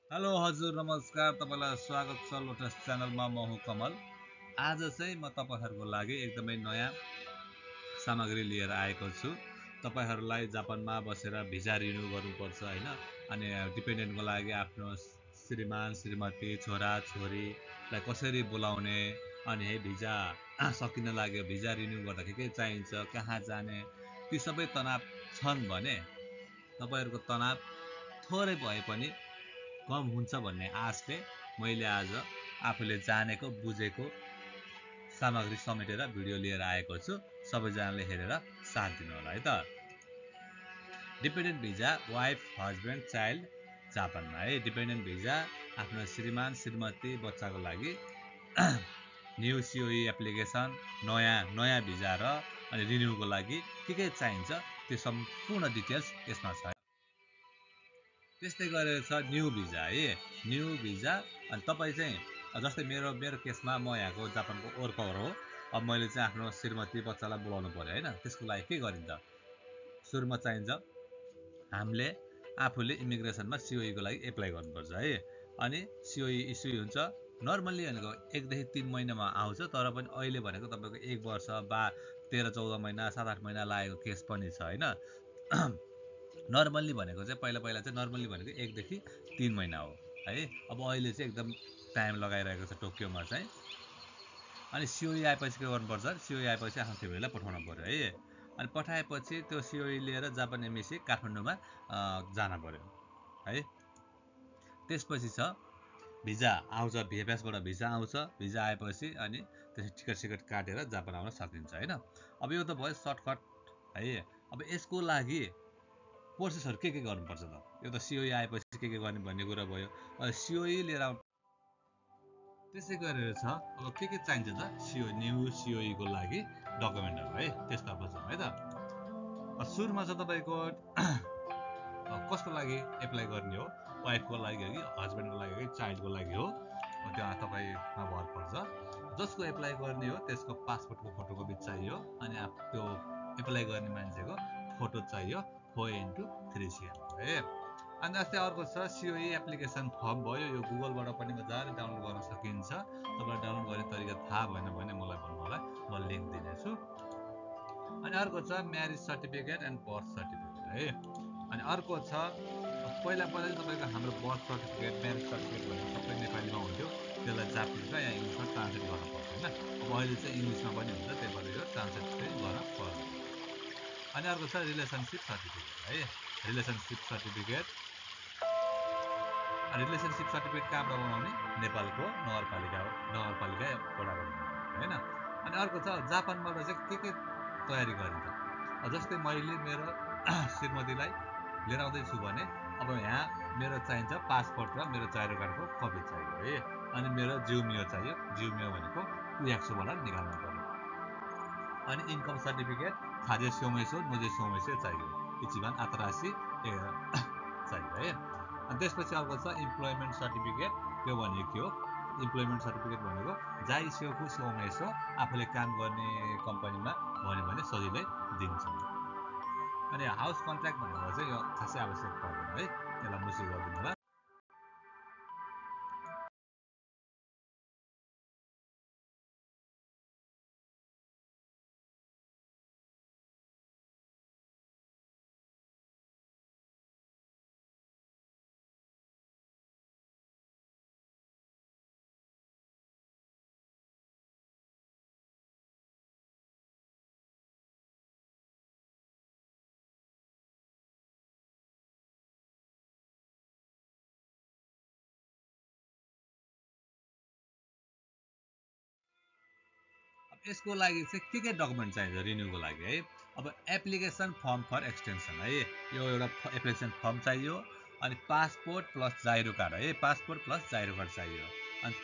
Hello हजुर नमस्कार तपाईलाई स्वागत छ लोटस च्यानलमा म हुँ कमल। आज चाहिँ म तपाईहरुको लागि एकदमै नयाँ सामग्री लिएर आएको छु। तपाईहरुलाई जापानमा बसेर भिजा रिन्यू गर्नुपर्छ हैन, अनि डिपेन्डेन्टको लागि आफ्नो श्रीमान श्रीमती छोरा छोरीलाई कसरी बोलाउने, अनि है भिजा सकिन लाग्यो भिजा रिन्यू गर्दा के चाहिन्छ, कहाँ जाने, ती सबै तनाव छन् भने तपाईहरुको तनाव थोरै भए पनि कम हुन्छ भन्ने आशले मैले आज आफूले जानेको बुझेको सामग्री समेटेर भिडियो लिएर आएको छु। सबैजनाले हेरेर साथ दिनु होला है त। Dependent visa wife husband child जापानमा है। डिपेन्डेन्ट भिजा आफ्नो श्रीमान श्रीमती बच्चाको लागि न्यू सिओई एप्लिकेसन, नयाँ भिजा र अनि रिन्यूको लागि के चाहिन्छ त्यो सम्पूर्ण डिटेल्स यसमा छ। त्यस्तै गरेर छ न्यू भिजा है। न्यू भिजा अनि तपाईँ चाहिँ जस्तै मेरो केसमा म यहाँको जापानको वर्कर हो। अब मैले चाहिँ आफ्नो श्रीमती बच्चालाई बोलाउनु पर्यो हैन, त्यसको लागि के गरिन्छ? सुरुमा चाहिन्छ हामीले आफूले इमिग्रेसनमा सिओई को लागि एप्लाई गर्नुपर्छ है। अनि सिओई इस्यु हुन्छ नर्मल्ली भनेको 1 देखि 3 महिनामा आउँछ, तर पनि अहिले भनेको तपाईको 1 वर्ष बा 13-14 महिना 7-8 महिना लागेको केस पनि छ हैन। नर्मल्ली भनेको चाहिँ पहिला चाहिँ नर्मल्ली भनेको 1 देखि 3 महिना हो है। अब अहिले चाहिँ एकदम टाइम लगाइरहेको छ टोकियोमा चाहिँ। अनि सिओई आएपछि के गर्नुपर्छ? सिओई आएपछि आफ्नो फ्यामिलीलाई पठाउनु पर्यो है। अनि पठाएपछि त्यो सिओई लिएर जापान एम्बेसी काठमाडौँमा जान पर्यो है। त्यसपछि छ भिजा आउँछ, भिएफएसबाट भिजा आउँछ। भिजा आएपछि अनि त्यसपछि टिकट सिकट काटेर जापान आउन सकिन्छ हैन। अब यो त भयो सर्टकट है। अब यसको लागि प्रोसेसहरु के गर्नुपर्छ त? यो त सिओई आएपछि के गर्ने भन्ने कुरा भयो। सिओई लिएर त्यसै गरेर छ अब के चाहिन्छ त न्यू सिओई को लागि डकुमेन्टहरु है। त्यसतर्फ छ है त। सुरुमा छ तपाईको कसको लागि एप्लाई गर्ने हो? वाइफको लागि हो कि हस्बेन्डको लागि हो कि चाइल्डको लागि हो? त्यो तपाईमा भर पर्छ। जसको एप्लाई गर्ने हो त्यसको पासपोर्टको फोटोकपी चाहियो। अनि त्यो एप्लाई गर्ने मान्छेको फोटो चाहियो 4x3 cm है। अनि जस्तै अर्को छ सिओई एप्लिकेसन फर्म भयो। यो गुगलबाट पनि मजाले डाउनलोड गर्न सकिन्छ। तपाईलाई डाउनलोड गर्ने तरिका थाहा भएन भने मलाई भन्नु होला, म लिंक दिनेछु। अनि अर्को छ marriage certificate and birth certificate है। अनि अर्को छ पहिला तपाईको हाम्रो बर्थ सर्टिफिकेट म्यारेज सर्टिफिकेट भनेको सबै नेपालीमा हुन्थ्यो, त्यसलाई जापानिजमा या इङ्ग्लिसमा ट्रान्सलेट गर्न पर्छ हैन। अब अहिले चाहिँ इङ्ग्लिसमा पनि हुन्छ, त्यही भएर यो ट्रान्सलेट चाहिँ गर्न पर्छ। अनि अर्को छ रिलेसनशिप सर्टिफिकेट है। रिलेसनशिप सर्टिफिकेट कहाँबाट बनाउने? नेपालको नगरपालिका वडाबाट हैन। अनि अर्को छ जापानबाट चाहिँ के तयारी गरिन्छ? जस्तै मैले मेरो श्रीमतीलाई लिएर आउँदैछु भने अब यहाँ मेरो चाहिन्छ पासपोर्ट र मेरो चाहिरो कार्डको कपी चाहियो है। अनि मेरो जिउमियो चाहियो। जिउमियो भनेको कुयाक्सोबाट निकाल्नु पर्यो। अनि इन्कम सर्टिफिकेट खाजे सोमेसो नोजे सोमेसो चाहियो। इचिबान आतरासी चाहियो है। अनि त्यसपछि अर्को छ इम्प्लोइमेन्ट सर्टिफिकेट। त्यो भनेको के हो? इम्प्लोइमेन्ट सर्टिफिकेट भनेको जाइसोकु सोमेसो, आफूले काम गर्ने कम्पनीमा भन्यो भने सजिलै दिन्छ। अनि हाउस कन्ट्र्याक्ट भनेको चाहिँ यो खासै आवश्यक पर्दैन है, त्यसलाई मुसी गरिदिनु होला। अब यसको लागि चाहिँ के डकुमेन्ट चाहिन्छ रिन्यूको लागि है? अब एप्लिकेसन फर्म फर एक्सटेन्सन है। यो एउटा एप्लिकेसन फर्म चाहियो। अनि पासपोर्ट प्लस जाइरो कार्ड है। पासपोर्ट प्लस जाइरो कार्ड चाहियो। अनि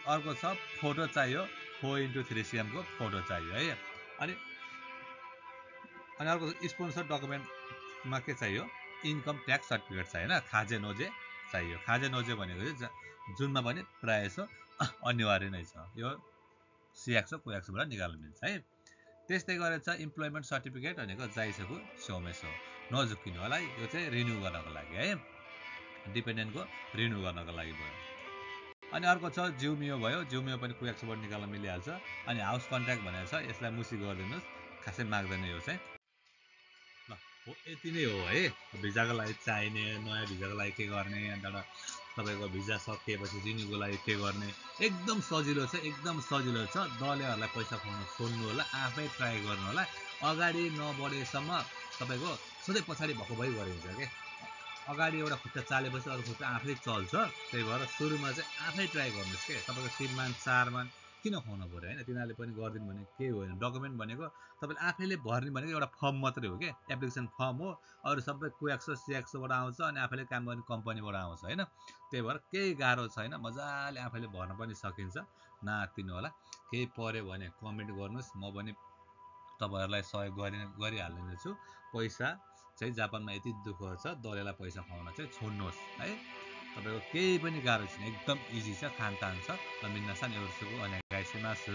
अर्को छ फोटो चाहियो, 4x3 cm को फोटो चाहियो है। अनि अर्को स्पोन्सर डकुमेन्टमा के चाहियो? इन्कम ट्याक्स सर्टिफिकेट चाहियो हैन, खाजे नोजे चाहियो। खाजे नोजे भनेको चाहिँ जुनमा पनि प्रायः अनिवार्य नै छ। यो सियाक्सो कोयाक्सोबाट निकाल्नु मिल्छ है। त्यस्तै गरेर छ इम्प्लोइमेन्ट सर्टिफिकेट भनेको जाइसोकु सोमेसो नजुकिनु होला, यो चाहिँ रिन्यू गर्नको लागि है। डिपेन्डेन्टको रिन्यू गर्नको लागि भयो। अनि अर्को छ जिउमियो भयो, जिउमियो पनि क्वेक्सबाट निकाल्न मिलिहाल्छ। अनि हाउस कन्ट्र्याक्ट भनेको छ, यसलाई मुसी गरिदिनुहोस्, खासै माग्दैन यो चाहिँ। ल हो यति नै हो है भिजाको लागि चाहिने। नयाँ भिजाको लागि के गर्ने, अन्त तपाईँको भिजा सकिएपछि रिन्यूको लागि के गर्ने, एकदम सजिलो छ, एकदम सजिलो छ। दलेहरूलाई पैसा खुवाउन छोड्नु होला, आफै ट्राई गर्नु होला। अगाडि नबढेसम्म तपाईँको सधैँ पछाडि भएको भइ गरिन्छ क्या। अगाडि एउटा खुट्टा चालेपछि अरू खुट्टा आफै चल्छ। त्यही भएर सुरुमा चाहिँ आफै ट्राई गर्नुहोस् क्या। तपाईँको 3 मान 4 मान किन खुवाउनु पऱ्यो होइन, तिनीहरूले पनि गरिदिनु भने केही होइन। डकुमेन्ट भनेको तपाईँले आफैले भर्ने भनेको एउटा फर्म मात्रै हो क्या, एप्लिकेसन फर्म हो। अरू सबै कुएक्सो सिएक्सोबाट आउँछ, अनि आफैले काम गर्ने कम्पनीबाट आउँछ होइन। त्यही भएर केही गाह्रो छैन, मजाले आफैले भर्न पनि सकिन्छ। नआत्तिनु होला। केही पऱ्यो भने कमेन्ट गर्नुहोस्, म पनि तपाईँहरूलाई सहयोग गरिहाल्ने छु। पैसा चाहिँ जापानमा यति दुःख छ, दलेलाई पैसा खुवाउन चाहिँ छोड्नुहोस् है। तपाईँको केही पनि गाह्रो छैन, एकदम इजी छ, खानतान छ। मिन्नासान एवरेसुको अनेगाइसिमासु।